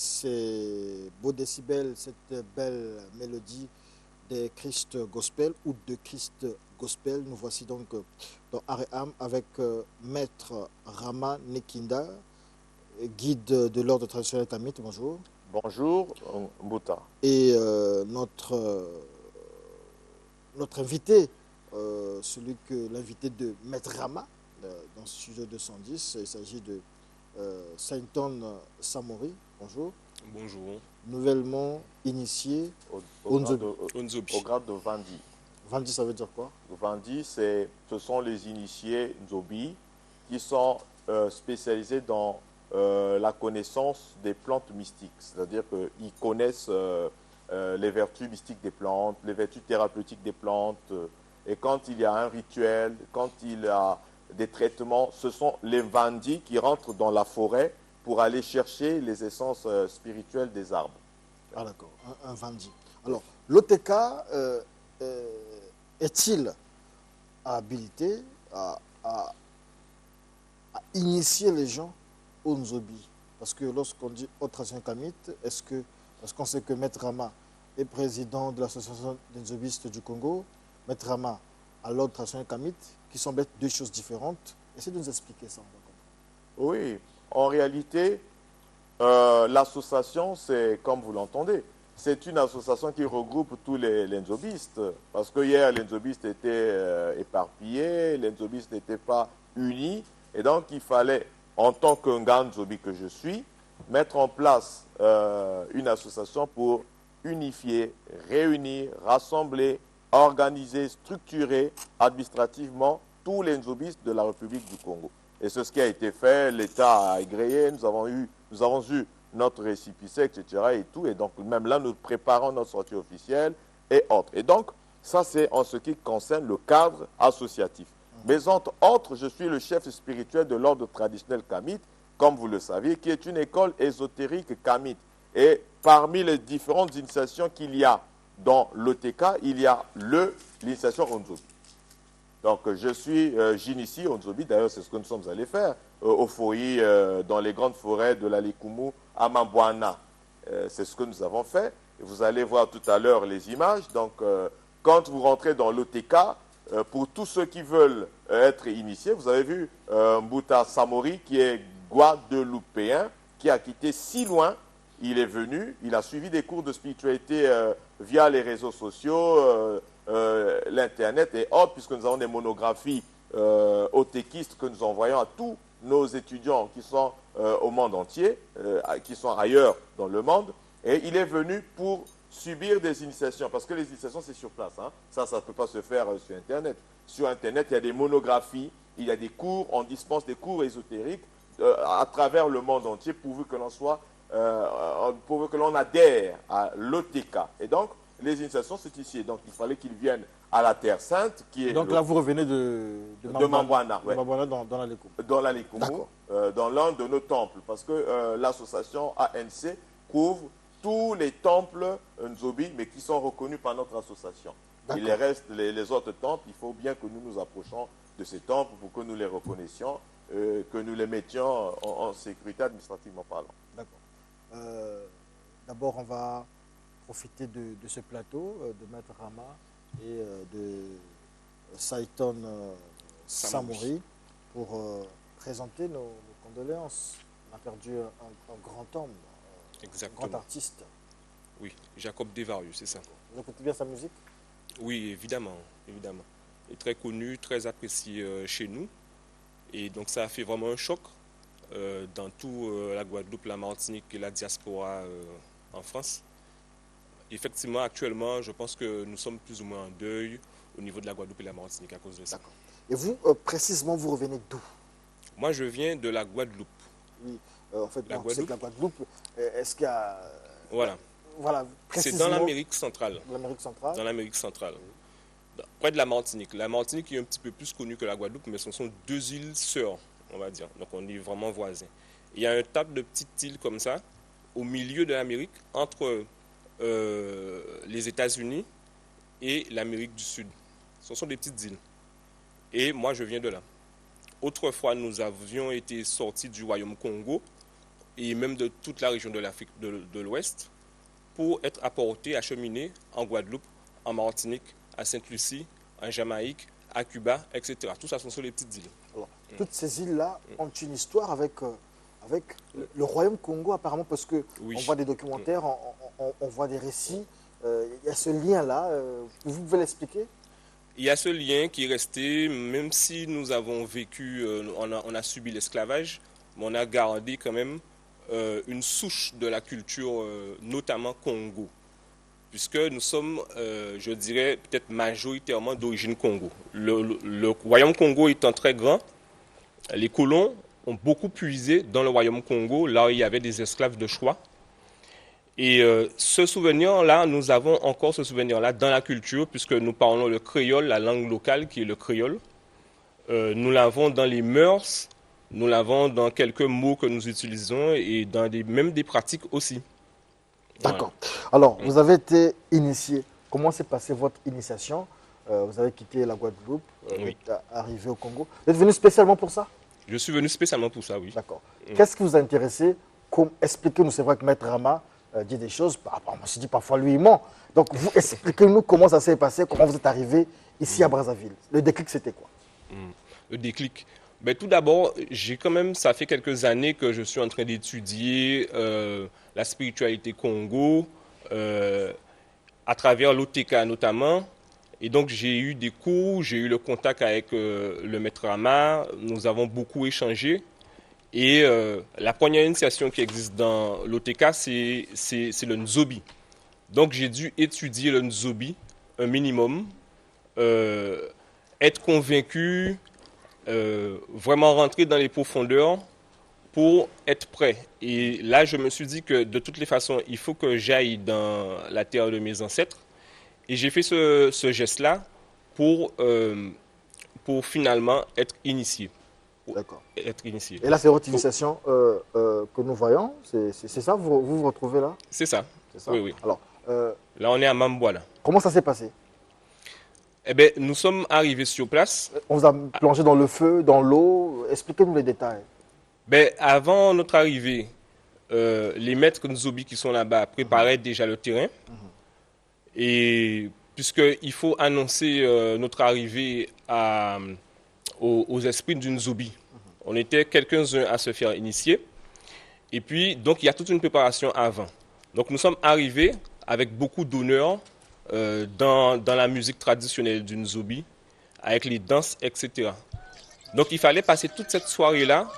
ces beaux décibels, cette belle mélodie des Christ Gospel ou de Christ Gospel. Nous voici donc dans Aréam avec Maître Rama Nekinda, guide de l'ordre traditionnel Kamite. Bonjour. Bonjour, Mbouta. Et notre invité, l'invité de Maître Rama, dans ce studio 210, il s'agit de Sainton Samori. Bonjour. Bonjour. Nouvellement initié Au Nzobi. grade de Vandi. Vandi, ça veut dire quoi? Vandi, ce sont les initiés Nzobi qui sont spécialisés dans la connaissance des plantes mystiques. C'est-à-dire qu'ils connaissent les vertus mystiques des plantes, les vertus thérapeutiques des plantes. Et quand il y a un rituel, quand il y a des traitements, ce sont les Vandi qui rentrent dans la forêt pour aller chercher les essences spirituelles des arbres. Ah d'accord, un Vandi. Alors, l'OTK est-il habilité à initier les gens au Nzobi? Parce que lorsqu'on dit haute tradition kamite, parce qu'on sait que Maître Rama est président de l'association des Nzobistes du Congo, Maître Rama à l'ordre traditionnel kamite, qui semblent être deux choses différentes. Essayez de nous expliquer ça. Oui, en réalité, l'association, c'est comme vous l'entendez, c'est une association qui regroupe tous les nzobistes. Parce que hier, les nzobistes étaient éparpillés, les nzobistes n'étaient pas unis. Et donc, il fallait, en tant qu'un grand nzobi que je suis, mettre en place une association pour unifier, réunir, rassembler, organiser, structurer administrativement tous les nzobistes de la République du Congo. Et c'est ce qui a été fait, l'État a agréé, nous avons eu notre récipicé, etc. et tout. Et donc, même là, nous préparons notre sortie officielle et autres. Et donc, ça, c'est en ce qui concerne le cadre associatif. Mais entre autres, je suis le chef spirituel de l'ordre traditionnel Kamite, comme vous le saviez, qui est une école ésotérique Kamite. Et parmi les différentes initiations qu'il y a dans l'OTK, il y a l'initiation Onzobi. Donc, j'initie Onzobi, d'ailleurs, c'est ce que nous sommes allés faire au Foyi, dans les grandes forêts de l'Alikumu, à Mambwana. C'est ce que nous avons fait. Vous allez voir tout à l'heure les images. Donc, quand vous rentrez dans l'OTK, pour tous ceux qui veulent être initiés, vous avez vu Mbouta Samori, qui est guadeloupéen, qui a quitté si loin. Il est venu, il a suivi des cours de spiritualité via les réseaux sociaux, l'Internet et autres, puisque nous avons des monographies otéquistes que nous envoyons à tous nos étudiants qui sont au monde entier, qui sont ailleurs dans le monde. Et il est venu pour subir des initiations, parce que les initiations, c'est sur place. Hein. Ça ne peut pas se faire sur Internet. Sur Internet, il y a des monographies, il y a des cours, on dispense des cours ésotériques à travers le monde entier, pourvu que l'on soit... pourvu que l'on adhère à l'OTK. Et donc, les initiations, c'est ici. Donc, il fallait qu'ils viennent à la Terre Sainte, qui est... Donc là, vous revenez de Mambwana, ouais. Dans la Lekumu. Dans la Lekumu, dans l'un de nos temples. Parce que l'association ANC couvre tous les temples Nzobi, mais qui sont reconnus par notre association. Il reste les autres temples, il faut bien que nous nous approchions de ces temples pour que nous les reconnaissions, que nous les mettions en sécurité administrativement parlant. D'accord. D'abord, on va profiter de ce plateau de Maître Rama et de Sainton Samori pour présenter nos condoléances. On a perdu un grand homme, un grand artiste. Oui, Jacob Desvarieux, c'est ça. Vous écoutez bien sa musique? Oui, évidemment, évidemment. Il est très connu, très apprécié chez nous. Et donc ça a fait vraiment un choc dans tout la Guadeloupe, la Martinique et la diaspora en France. Effectivement, actuellement, je pense que nous sommes plus ou moins en deuil au niveau de la Guadeloupe et la Martinique à cause de ça. D'accord. Et vous, précisément, vous revenez d'où? Moi, je viens de la Guadeloupe. Oui, en fait, la Guadeloupe. La Guadeloupe, est-ce qu'il y a... Voilà. C'est dans l'Amérique centrale. L'Amérique centrale. Dans l'Amérique centrale. Près de la Martinique. La Martinique est un petit peu plus connue que la Guadeloupe, mais ce sont deux îles sœurs, on va dire. Donc on est vraiment voisins. Il y a un tas de petites îles comme ça, au milieu de l'Amérique, entre les États-Unis et l'Amérique du Sud. Ce sont des petites îles. Et moi, je viens de là. Autrefois, nous avions été sortis du royaume Congo et même de toute la région de l'Afrique de l'Ouest pour être apportés, acheminés en Guadeloupe, en Martinique, à Sainte-Lucie, en Jamaïque, à Cuba, etc. Tout ça sont sur les petites îles. Alors, toutes ces îles-là ont une histoire avec le Royaume Congo, apparemment, parce que Oui. on voit des documentaires, on voit des récits. Il y a ce lien-là. Vous pouvez l'expliquer? Il y a ce lien qui est resté, même si nous avons vécu, on a subi l'esclavage, mais on a gardé quand même une souche de la culture, notamment Congo, puisque nous sommes, je dirais, peut-être majoritairement d'origine Congo. Le royaume Congo étant très grand, les colons ont beaucoup puisé dans le royaume Congo, là où il y avait des esclaves de choix. Et ce souvenir-là, nous avons encore ce souvenir-là dans la culture, puisque nous parlons le créole, la langue locale qui est le créole. Nous l'avons dans les mœurs, nous l'avons dans quelques mots que nous utilisons et dans même des pratiques aussi. D'accord. Alors, vous avez été initié. Comment s'est passée votre initiation? Vous avez quitté la Guadeloupe, vous Oui. êtes arrivé au Congo. Vous êtes venu spécialement pour ça? Je suis venu spécialement pour ça, oui. D'accord. Qu'est-ce qui vous a intéressé? Expliquez-nous, c'est vrai que Maître Rama dit des choses, on se dit parfois lui il ment. Donc, vous expliquez-nous comment ça s'est passé, comment vous êtes arrivé ici à Brazzaville. Le déclic, c'était quoi? Le déclic. Ben, tout d'abord, ça fait quelques années que je suis en train d'étudier la spiritualité Congo, à travers l'OTK notamment. Et donc, j'ai eu des cours, j'ai eu le contact avec le Maître Rama, nous avons beaucoup échangé. Et la première initiation qui existe dans l'OTK, c'est le Nzobi. Donc, j'ai dû étudier le Nzobi un minimum, être convaincu, vraiment rentrer dans les profondeurs pour être prêt. Et là, je me suis dit que de toutes les façons, il faut que j'aille dans la terre de mes ancêtres. Et j'ai fait ce geste-là pour finalement être initié. D'accord. Être initié. Et là, c'est votre initiation que nous voyons. C'est ça, vous retrouvez là? C'est ça. C'est ça. Oui, oui. Alors, là, on est à Mamboala. comment ça s'est passé? Eh bien, nous sommes arrivés sur place. On vous a plongé dans le feu, dans l'eau. Expliquez-nous les détails. Ben, avant notre arrivée, les maîtres Nzobi qui sont là-bas préparaient déjà le terrain. Et puisqu'il faut annoncer notre arrivée aux esprits du Nzobi. On était quelques-uns à se faire initier. Et puis, donc, il y a toute une préparation avant. Donc, nous sommes arrivés avec beaucoup d'honneur dans la musique traditionnelle du Nzobi, avec les danses, etc. Donc, il fallait passer toute cette soirée-là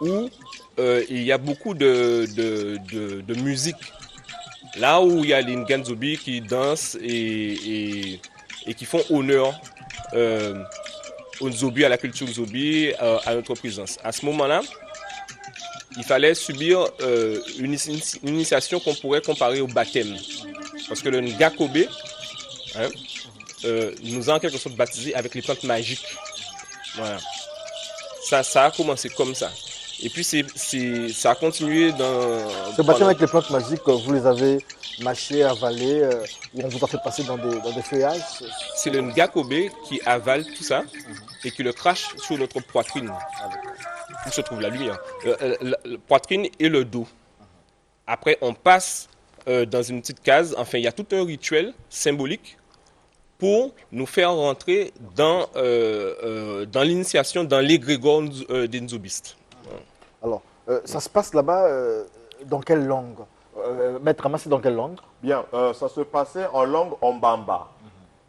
où il y a beaucoup de musique. Là où il y a les Nganzobi qui dansent et qui font honneur au Nzobi, à la culture Nzobi, à notre présence. À ce moment-là, il fallait subir une initiation qu'on pourrait comparer au baptême. Parce que le Ngakobe nous a en quelque sorte baptisés avec les plantes magiques. Voilà. Ça a commencé comme ça. Et puis ça a continué dans... Ce baptême avec les plantes magiques, vous les avez mâchées, avalées, ou on vous a fait passer dans des feuillages? C'est le Ngakobe qui avale tout ça et qui le crache sur notre poitrine, où se trouve la lumière. La poitrine et le dos. Après, on passe dans une petite case. Enfin, il y a tout un rituel symbolique pour nous faire rentrer dans l'initiation, dans l'égrégore des Nzobistes. Alors, ça se passe là-bas dans quelle langue? Maître Rama, c'est dans quelle langue? Bien, ça se passait en langue Mbamba.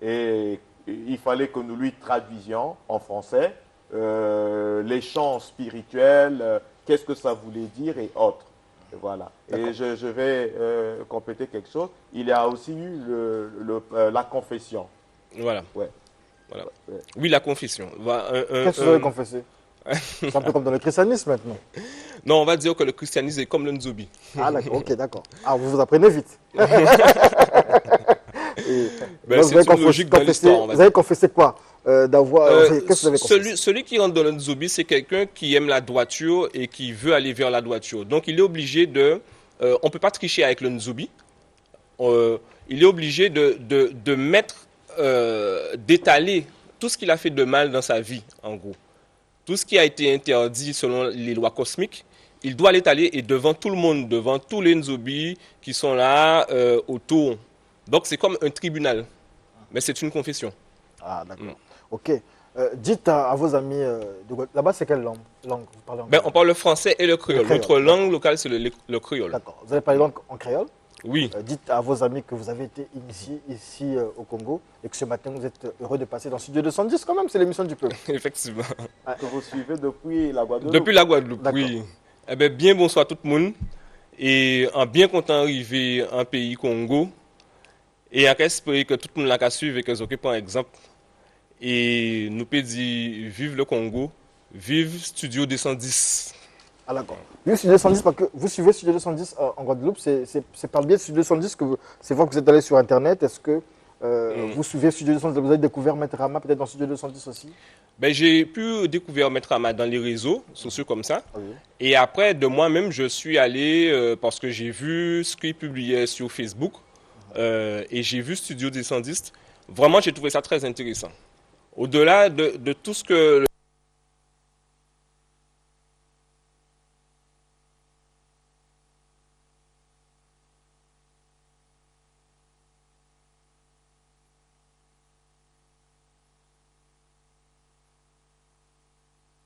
Et il fallait que nous lui traduisions en français les chants spirituels, qu'est-ce que ça voulait dire et autres. Et voilà. Et je vais compléter quelque chose. Il y a aussi eu la confession. Voilà. Ouais. Voilà. Ouais. Oui, la confession. Qu'est-ce que vous avez confessé? C'est un peu comme dans le christianisme maintenant. Non, on va dire que le christianisme est comme le Nzobi. Ah d'accord, ok, d'accord. Ah, vous apprenez vite. Ben, c'est une logique de l'histoire, on va vous avez confessé quoi? Qu'est-ce que vous avez confessé? Celui qui rentre dans le Nzobi, c'est quelqu'un qui aime la droiture et qui veut aller vers la droiture. Donc, il est obligé de... on ne peut pas tricher avec le Nzobi. Il est obligé de mettre, d'étaler tout ce qu'il a fait de mal dans sa vie, en gros. Tout ce qui a été interdit selon les lois cosmiques, il doit l'étaler et devant tout le monde, devant tous les Nzobi qui sont là autour. Donc c'est comme un tribunal, mais c'est une confession. Ah, d'accord. Ok. Dites à vos amis, là-bas, c'est quelle langue vous parlez en Ben, on parle le français et le créole. créole, Notre langue locale, c'est le créole. D'accord. Vous allez parler donc en créole. Oui. Dites à vos amis que vous avez été initiés ici au Congo et que ce matin, vous êtes heureux de passer dans Studio 210 quand même, c'est l'émission du peuple. Effectivement. Que vous suivez depuis la Guadeloupe. Depuis la Guadeloupe, D'accord. oui. Eh ben, bien bonsoir tout le monde. Et en bien content d'arriver en pays Congo. Et en espérer que tout le monde l'a suivre et que vous par exemple. Et nous peut dire vive le Congo, vive Studio 210. Ah d'accord. Vive Studio 210 parce que vous suivez Studio 210 en Guadeloupe, c'est par le biais de Studio 210 que c'est vrai que vous êtes allé sur Internet. Est-ce que vous suivez Studio 210, vous avez découvert Maître Rama peut-être dans Studio 210 aussi? Ben, j'ai pu découvrir Maître Rama dans les réseaux sociaux comme ça. Oui. Et après, de moi-même, je suis allé parce que j'ai vu ce qu'il publiait sur Facebook et j'ai vu Studio 210. Vraiment, j'ai trouvé ça très intéressant. Au-delà de tout ce que...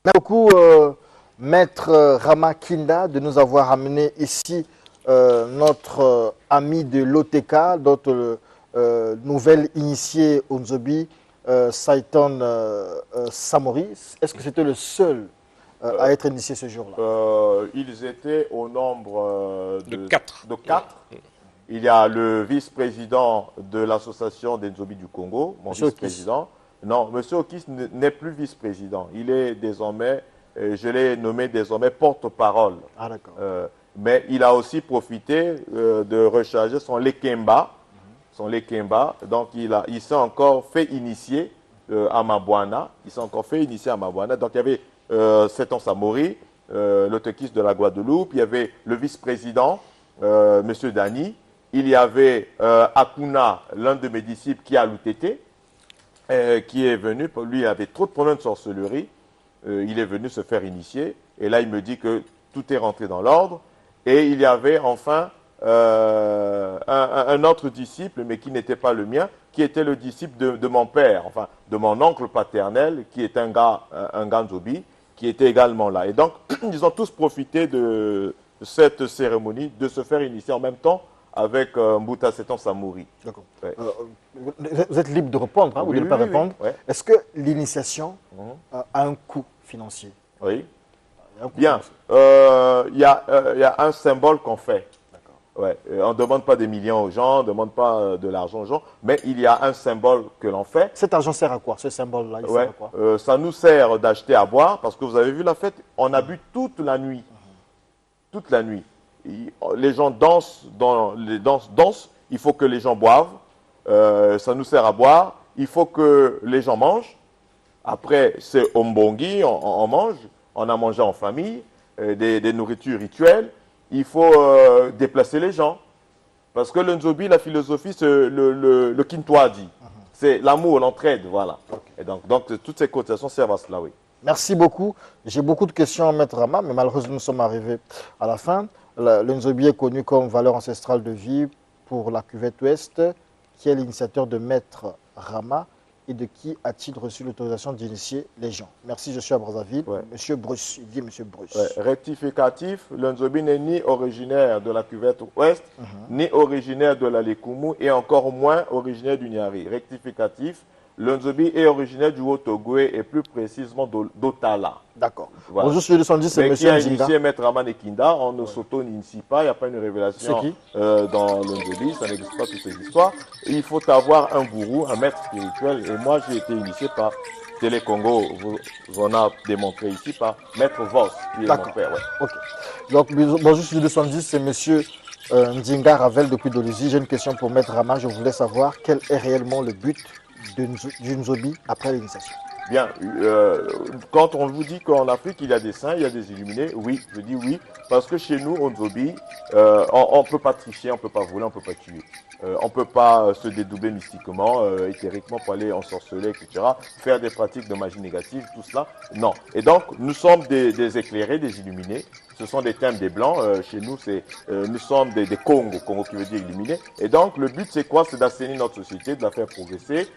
Merci beaucoup, Maître Rama Kinda, de nous avoir amené ici notre ami de l'OTK, notre nouvelle initiée au Nzobi, Saiton Samori. Est-ce que c'était le seul à être initié ce jour-là? Ils étaient au nombre De quatre. de quatre. Il y a le vice-président de l'association des Nzobi du Congo, mon Monsieur vice-président. Non, M. Okis n'est plus vice-président. Il est désormais, je l'ai nommé désormais porte-parole. Ah d'accord. Mais il a aussi profité de recharger son Lekemba. Son Lekemba. Donc il s'est encore fait initier à Mabouana. Il s'est encore fait initier à Mabouana. Donc il y avait Saiton Samori, l'Otekis de la Guadeloupe. Il y avait le vice-président, M. Dani. Il y avait Akuna, l'un de mes disciples qui est à l'UTT. Qui est venu, lui il avait trop de problèmes de sorcellerie, il est venu se faire initier, et là il me dit que tout est rentré dans l'ordre, et il y avait enfin un autre disciple, mais qui n'était pas le mien, qui était le disciple de mon père, enfin de mon oncle paternel, qui est un gars Nzobi, qui était également là. Et donc, ils ont tous profité de cette cérémonie, de se faire initier en même temps avec Mbuta Saiton Samori. D'accord. Ouais. Vous êtes libre de répondre, hein, ou de ne pas répondre. Oui. Ouais. Est-ce que l'initiation a un coût financier? Oui. Il y a un coût Bien. financier. Il y a un symbole qu'on fait. Ouais. On ne demande pas des millions aux gens, on ne demande pas de l'argent aux gens, mais il y a un symbole que l'on fait. Cet argent sert à quoi? Ce symbole-là, il Ouais. sert à quoi? Ça nous sert d'acheter à boire, parce que vous avez vu la fête, on a bu toute la nuit. Toute la nuit. Les gens dansent, dansent, il faut que les gens boivent, ça nous sert à boire, il faut que les gens mangent. Après, c'est ombongi, on mange, on a mangé en famille, des nourritures rituelles. Il faut déplacer les gens. Parce que le Nzobi, la philosophie, c'est le Kintwadi. C'est l'amour, l'entraide, voilà. Okay. Et donc, toutes ces cotations servent à cela, oui. Merci beaucoup. J'ai beaucoup de questions à Maître Rama, mais malheureusement, nous sommes arrivés à la fin. Le Nzobi est connu comme valeur ancestrale de vie pour la cuvette ouest, qui est l'initiateur de Maître Rama et de qui a-t-il reçu l'autorisation d'initier les gens. Merci, je suis à Brazzaville. Ouais. Monsieur Bruce, il dit Monsieur Bruce. Ouais. Rectificatif, le Nzobi n'est ni originaire de la cuvette ouest, ni originaire de la Lekumu, et encore moins originaire du Niari. Rectificatif, le Nzobi est originaire du Haut-Togoué et plus précisément d'Otala. D'accord. Voilà. Bonjour, celui de 110, c'est M. Qui a initié Maître Raman Kinda, on ne s'auto-initie pas, il n'y a pas une révélation dans le Nzobi, ça n'existe pas toutes ces histoires. Il faut avoir un gourou, un maître spirituel, et moi j'ai été initié par Télé Congo, on a démontré ici par Maître Voss, qui est mon père. Ouais. Ok. Donc, bonjour, celui de 110, c'est M. Ndinga Ravel depuis Dolisie. J'ai une question pour Maître Rama, je voulais savoir quel est réellement le but du Nzobi après l'initiation. Bien, quand on vous dit qu'en Afrique, il y a des saints, il y a des illuminés, oui, je dis oui, parce que chez nous, au Nzobi, on ne peut pas tricher, on ne peut pas voler, on ne peut pas tuer. On ne peut pas se dédoubler mystiquement, éthériquement, pour aller ensorceler, etc., faire des pratiques de magie négative, tout cela, non. Et donc, nous sommes des éclairés, des illuminés. Ce sont des thèmes des Blancs. Chez nous, nous sommes des Congo, Congo qui veut dire illuminé. Et donc, le but, c'est quoi? C'est d'assainir notre société, de la faire progresser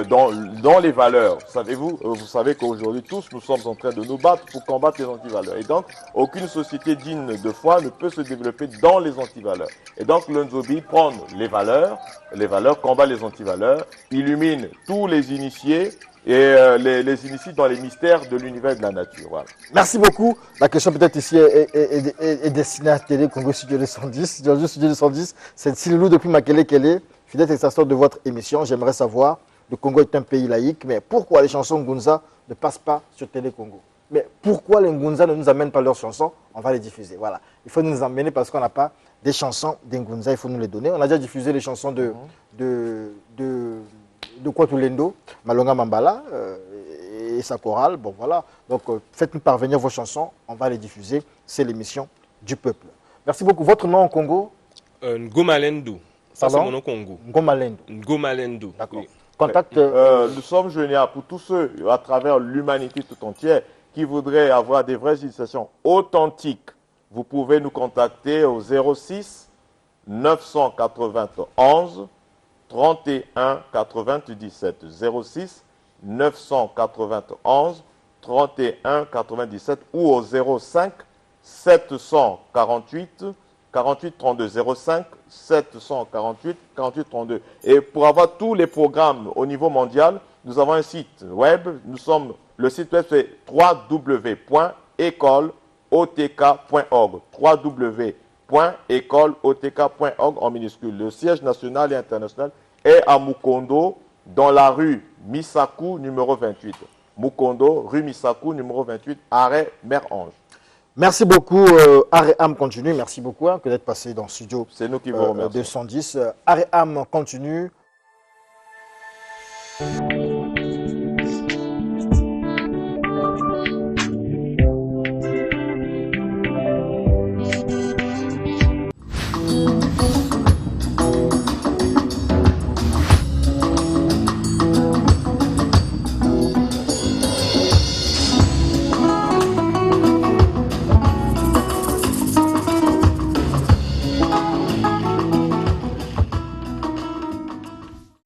dans les valeurs. Savez-vous, vous savez qu'aujourd'hui, tous, nous sommes en train de nous battre pour combattre les antivaleurs. Et donc, aucune société digne de foi ne peut se développer dans les antivaleurs. Et donc, le Nzobi prend les valeurs, combat les antivaleurs, illumine tous les initiés, et les initie dans les mystères de l'univers et de la nature. Voilà. Merci beaucoup. La question peut-être ici est destinée à Télé Congo Studio 210. Studio 210, c'est Sililou depuis Makele-Kele, fidèle extraction de votre émission. J'aimerais savoir, le Congo est un pays laïque, mais pourquoi les chansons Ngunza ne passent pas sur Télé Congo? Mais pourquoi les Ngunza ne nous amènent pas leurs chansons? On va les diffuser. Voilà. Il faut nous emmener parce qu'on n'a pas des chansons d'Ngunza, il faut nous les donner. On a déjà diffusé les chansons de Kwatulendo, Malonga Mambala et sa chorale. Bon, voilà. Donc, faites-nous parvenir vos chansons. On va les diffuser. C'est l'émission du peuple. Merci beaucoup. Votre nom au Congo? Ngomalendo. Ça, c'est Pardon? mon nom Congo. Ngomalendo. Ngomalendo. D'accord. Oui. Contact. Nous sommes joignables pour tous ceux à travers l'humanité tout entière qui voudraient avoir des vraies initiations authentiques. Vous pouvez nous contacter au 06 991 31 97 06 991 31 97 ou au 05 748 48 32 05 748 48 32. Et pour avoir tous les programmes au niveau mondial, nous avons un site web. Le site web c'est www.écoleotk.org. www.écoleotk.org en minuscule. Le siège national et international est à Mukondo, dans la rue Misaku, numéro 28. Mukondo, rue Misaku, numéro 28, arrêt Mère-Ange. Merci beaucoup, Aréam continue. Merci beaucoup d'être passé dans le studio. C'est nous qui vous remercions. 210. Aréam continue.